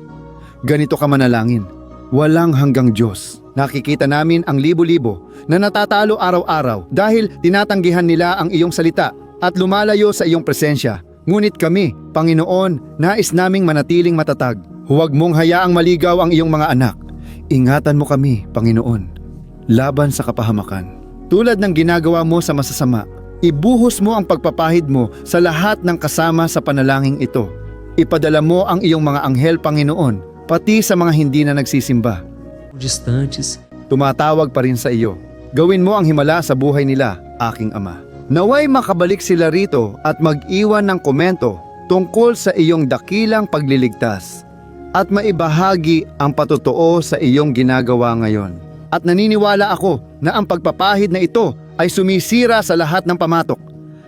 Ganito ka manalangin. Walang hanggang Diyos. Nakikita namin ang libo-libo na natatalo araw-araw dahil tinatanggihan nila ang iyong salita at lumalayo sa iyong presensya. Ngunit kami, Panginoon, nais naming manatiling matatag. Huwag mong hayaang maligaw ang iyong mga anak. Ingatan mo kami, Panginoon, laban sa kapahamakan. Tulad ng ginagawa mo sa masasama, ibuhos mo ang pagpapahid mo sa lahat ng kasama sa panalangin ito. Ipadala mo ang iyong mga anghel, Panginoon, pati sa mga hindi na nagsisimba. Distantes, Tumatawag pa rin sa iyo. Gawin mo ang himala sa buhay nila, aking Ama. Naway makabalik sila rito at mag-iwan ng komento tungkol sa iyong dakilang pagliligtas at maibahagi ang patotoo sa iyong ginagawa ngayon. At naniniwala ako na ang pagpapahid na ito ay sumisira sa lahat ng pamatok,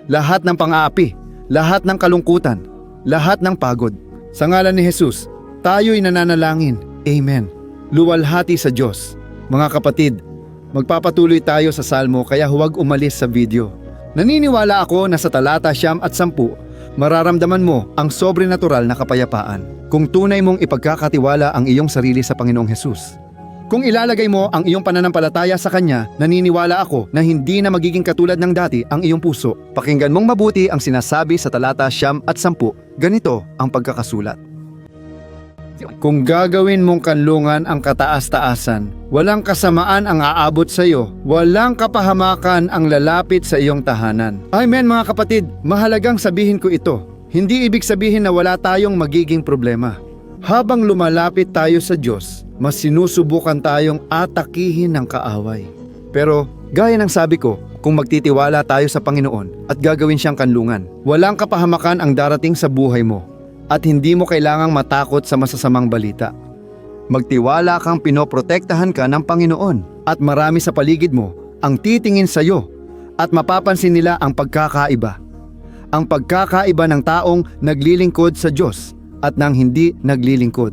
lahat ng pang-aapi, lahat ng kalungkutan, lahat ng pagod. Sa ngalan ni Jesus, tayo'y nananalangin. Amen. Luwalhati sa Diyos. Mga kapatid, magpapatuloy tayo sa salmo kaya huwag umalis sa video. Naniniwala ako na sa talata 9 at 10, mararamdaman mo ang sobrenatural na kapayapaan kung tunay mong ipagkakatiwala ang iyong sarili sa Panginoong Jesus. Kung ilalagay mo ang iyong pananampalataya sa Kanya, naniniwala ako na hindi na magiging katulad ng dati ang iyong puso. Pakinggan mong mabuti ang sinasabi sa talata 9 at 10. Ganito ang pagkakasulat. Kung gagawin mong kanlungan ang kataas-taasan, walang kasamaan ang aabot sa iyo, walang kapahamakan ang lalapit sa iyong tahanan. Amen mga kapatid, mahalagang sabihin ko ito. Hindi ibig sabihin na wala tayong magiging problema. Habang lumalapit tayo sa Diyos, mas sinusubukan tayong atakihin ng kaaway. Pero gaya ng sabi ko, kung magtitiwala tayo sa Panginoon at gagawin siyang kanlungan, walang kapahamakan ang darating sa buhay mo. At hindi mo kailangang matakot sa masasamang balita. Magtiwala kang pinoprotektahan ka ng Panginoon at marami sa paligid mo ang titingin sa iyo at mapapansin nila ang pagkakaiba. Ang pagkakaiba ng taong naglilingkod sa Diyos at ng hindi naglilingkod.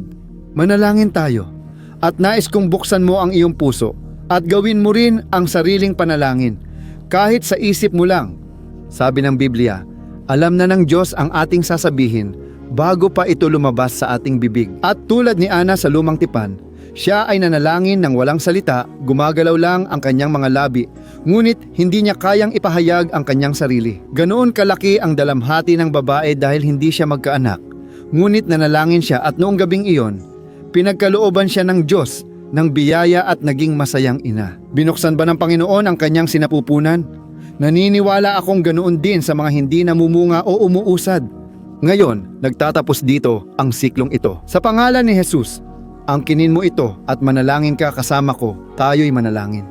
Manalangin tayo at nais kong buksan mo ang iyong puso at gawin mo rin ang sariling panalangin kahit sa isip mo lang. Sabi ng Biblia, alam na ng Diyos ang ating sasabihin bago pa ito lumabas sa ating bibig. At tulad ni Ana sa lumang tipan, siya ay nanalangin ng walang salita, gumagalaw lang ang kanyang mga labi, ngunit hindi niya kayang ipahayag ang kanyang sarili. Ganoon kalaki ang dalamhati ng babae dahil hindi siya magkaanak. Ngunit nanalangin siya at noong gabing iyon, pinagkalooban siya ng Diyos ng biyaya at naging masayang ina. Binuksan ba ng Panginoon ang kanyang sinapupunan? Naniniwala akong ganoon din sa mga hindi namumunga o umuusad. Ngayon, nagtatapos dito ang siklong ito. Sa pangalan ni Jesus, angkinin mo ito at manalangin ka kasama ko, tayo'y manalangin.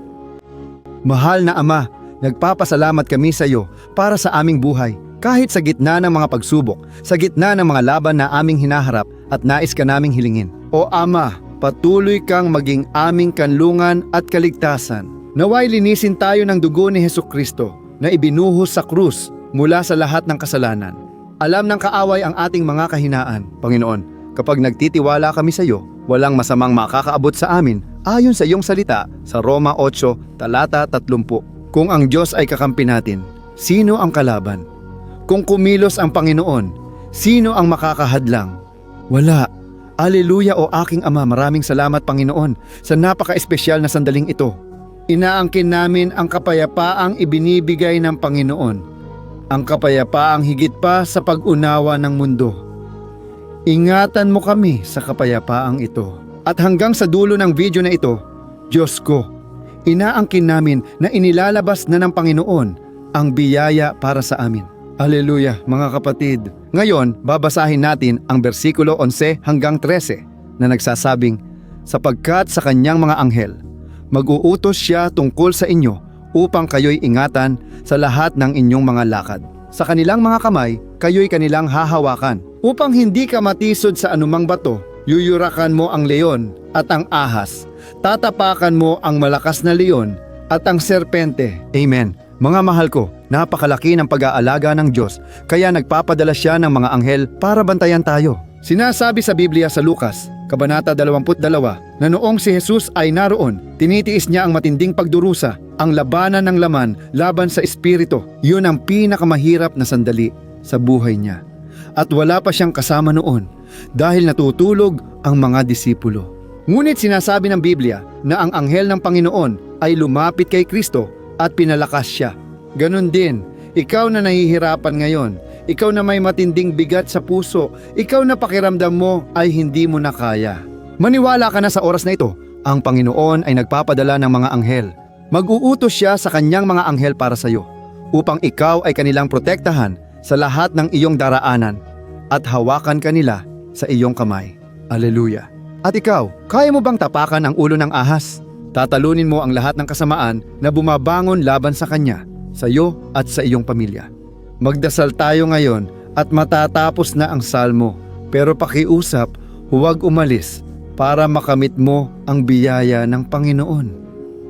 Mahal na Ama, nagpapasalamat kami sa iyo para sa aming buhay. Kahit sa gitna ng mga pagsubok, sa gitna ng mga laban na aming hinaharap at nais ka naming hilingin. O Ama, patuloy kang maging aming kanlungan at kaligtasan. Naway linisin tayo ng dugo ni Hesukristo na ibinuhos sa krus mula sa lahat ng kasalanan. Alam ng kaaway ang ating mga kahinaan, Panginoon. Kapag nagtitiwala kami sa iyo, walang masamang makakaabot sa amin ayon sa iyong salita sa Roma 8, talata 30. Kung ang Diyos ay kakampi natin, sino ang kalaban? Kung kumilos ang Panginoon, sino ang makakahadlang? Wala. Aleluya o aking Ama, maraming salamat Panginoon sa napaka-espesyal na sandaling ito. Inaangkin namin ang kapayapaang ibinibigay ng Panginoon, ang kapayapaang higit pa sa pag-unawa ng mundo. Ingatan mo kami sa kapayapaang ito. At hanggang sa dulo ng video na ito, Diyos ko, inaangkin namin na inilalabas na ng Panginoon ang biyaya para sa amin. Aleluya, mga kapatid. Ngayon, babasahin natin ang bersikulo 11 hanggang 13 na nagsasabing, sapagkat sa kanyang mga anghel, mag-uutos siya tungkol sa inyo upang kayo'y ingatan sa lahat ng inyong mga lakad. Sa kanilang mga kamay, kayo'y kanilang hahawakan, upang hindi ka matisod sa anumang bato. Yuyurakan mo ang leon at ang ahas. Tatapakan mo ang malakas na leon at ang serpente. Amen. Mga mahal ko, napakalaki ng pag-aalaga ng Diyos, kaya nagpapadala siya ng mga anghel para bantayan tayo. Sinasabi sa Biblia sa Lucas, Kabanata 22, na noong si Jesus ay naroon, tinitiis niya ang matinding pagdurusa, ang labanan ng laman laban sa espiritu. Yun ang pinakamahirap na sandali sa buhay niya. At wala pa siyang kasama noon dahil natutulog ang mga disipulo. Ngunit sinasabi ng Biblia na ang anghel ng Panginoon ay lumapit kay Kristo at pinalakas siya. Ganon din, ikaw na nahihirapan ngayon, ikaw na may matinding bigat sa puso, ikaw na pakiramdam mo ay hindi mo na kaya. Maniwala ka na sa oras na ito, ang Panginoon ay nagpapadala ng mga anghel. Mag-uutos siya sa kanyang mga anghel para sa iyo, upang ikaw ay kanilang protektahan sa lahat ng iyong daraanan at hawakan kanila sa iyong kamay. Aleluya. At ikaw, kaya mo bang tapakan ang ulo ng ahas? Tatalunin mo ang lahat ng kasamaan na bumabangon laban sa kanya, sa iyo at sa iyong pamilya. Magdasal tayo ngayon at matatapos na ang salmo. Pero pakiusap, huwag umalis para makamit mo ang biyaya ng Panginoon.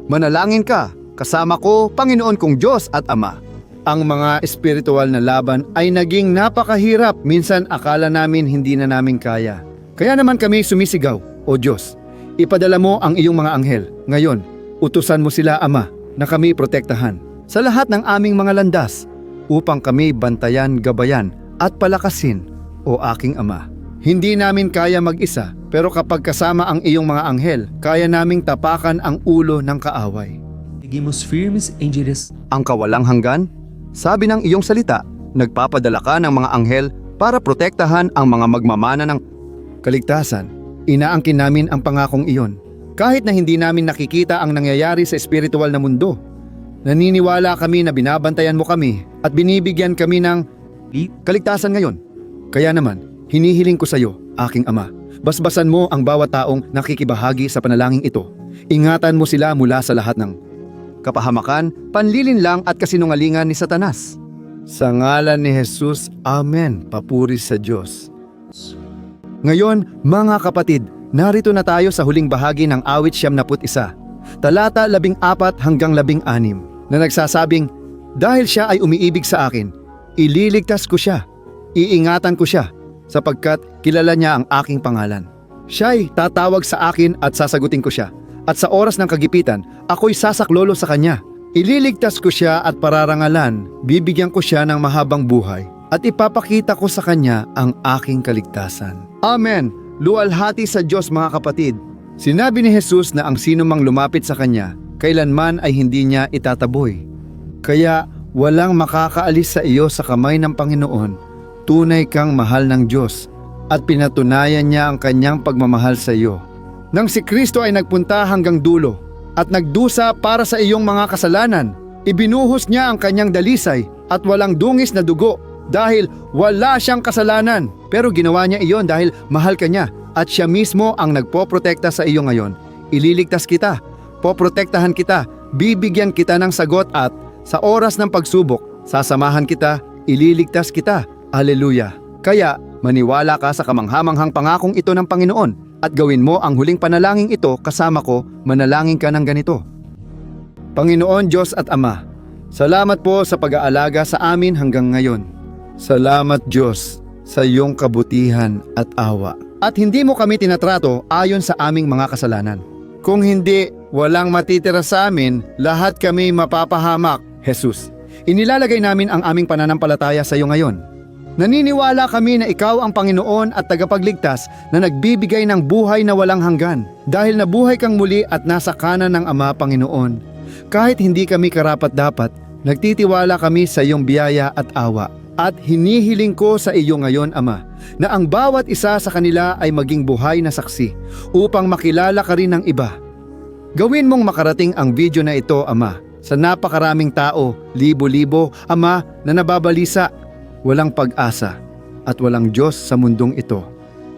Manalangin ka, kasama ko, Panginoon kong Diyos at Ama. Ang mga espiritual na laban ay naging napakahirap. Minsan akala namin hindi na namin kaya. Kaya naman kami sumisigaw, O Diyos, ipadala mo ang iyong mga anghel. Ngayon, utusan mo sila, Ama, na kami protektahan sa lahat ng aming mga landas upang kami bantayan, gabayan at palakasin, O aking Ama. Hindi namin kaya mag-isa, pero kapag kasama ang iyong mga anghel, kaya naming tapakan ang ulo ng kaaway. Seguimos firmes em direção. Ang kawalang hanggan? Sabi ng iyong salita, nagpapadala ka ng mga anghel para protektahan ang mga magmamana ng kaligtasan. Inaangkin namin ang pangakong iyon. Kahit na hindi namin nakikita ang nangyayari sa espiritual na mundo, naniniwala kami na binabantayan mo kami at binibigyan kami ng kaligtasan ngayon. Kaya naman, hinihiling ko sa iyo, aking Ama, basbasan mo ang bawat taong nakikibahagi sa panalangin ito. Ingatan mo sila mula sa lahat ng kapahamakan, panlilinlang at kasinungalingan ni Satanas. Sa ngalan ni Jesus, Amen. Papuri sa Diyos. Ngayon, mga kapatid, narito na tayo sa huling bahagi ng awit 71, talata 14 hanggang 16, na nagsasabing, dahil siya ay umiibig sa akin, ililigtas ko siya, iingatan ko siya, sapagkat kilala niya ang aking pangalan. Siya'y tatawag sa akin at sasagutin ko siya, at sa oras ng kagipitan, ako'y sasaklolo sa kanya. Ililigtas ko siya at pararangalan, bibigyan ko siya ng mahabang buhay, at ipapakita ko sa kanya ang aking kaligtasan. Amen! Luwalhati sa Diyos, mga kapatid. Sinabi ni Jesus na ang sino mang lumapit sa kanya, kailanman ay hindi niya itataboy. Kaya walang makakaalis sa iyo sa kamay ng Panginoon. Tunay kang mahal ng Diyos at pinatunayan niya ang kanyang pagmamahal sa iyo. Nang si Kristo ay nagpunta hanggang dulo at nagdusa para sa iyong mga kasalanan, ibinuhos niya ang kanyang dalisay at walang dungis na dugo dahil wala siyang kasalanan. Pero ginawa niya iyon dahil mahal ka niya at siya mismo ang nagpoprotekta sa iyo ngayon. Ililigtas kita, poprotektahan kita bibigyan kita ng sagot at sa oras ng pagsubok, sasamahan kita, ililigtas kita. Hallelujah. Kaya, maniwala ka sa kamanghamanghang pangakong ito ng Panginoon at gawin mo ang huling panalangin ito kasama ko, manalangin ka ng ganito. Panginoon Diyos at Ama, salamat po sa pag-aalaga sa amin hanggang ngayon. Salamat Diyos sa iyong kabutihan at awa. At hindi mo kami tinatrato ayon sa aming mga kasalanan. Kung hindi, walang matitira sa amin, lahat kami mapapahamak. Jesus, inilalagay namin ang aming pananampalataya sa iyo ngayon. Naniniwala kami na ikaw ang Panginoon at tagapagligtas na nagbibigay ng buhay na walang hanggan dahil nabuhay kang muli at nasa kanan ng Ama, Panginoon. Kahit hindi kami karapat-dapat, nagtitiwala kami sa iyong biyaya at awa. At hinihiling ko sa iyo ngayon, Ama, na ang bawat isa sa kanila ay maging buhay na saksi upang makilala ka rin ng iba. Gawin mong makarating ang video na ito, Ama, sa napakaraming tao, libo-libo, Ama, na nababalisa, walang pag-asa at walang Diyos sa mundong ito.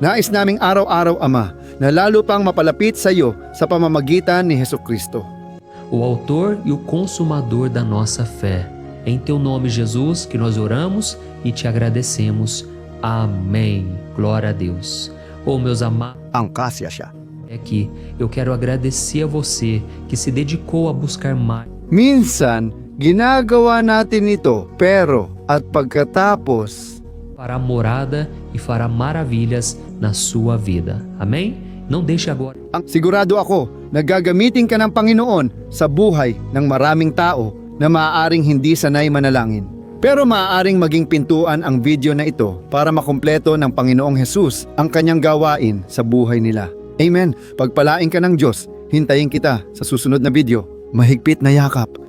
Nais naming araw-araw, Ama, na lalo pang mapalapit sa iyo sa pamamagitan ni Hesukristo. O autor e o consumador da nossa fé. Em teu nome, Jesus, que nós oramos e te agradecemos. Amém. Glória a Deus. Oh, meus amados, Ang kasya siya. aqui eu quero agradecer a você que se dedicou a buscar mais Minsan, ginagawa natin ito, pero at pagkatapos, para a morada e fará maravilhas na sua vida. Amém? Não deixe agora. sigurado ako na gagamitin ka ng Panginoon sa buhay ng maraming tao na maaaring hindi sanay manalangin. Pero maaaring maging pintuan ang video na ito para makumpleto ng Panginoong Jesus ang kanyang gawain sa buhay nila. Amen. Pagpalain ka ng Diyos. Hintayin kita sa susunod na video. Mahigpit na yakap.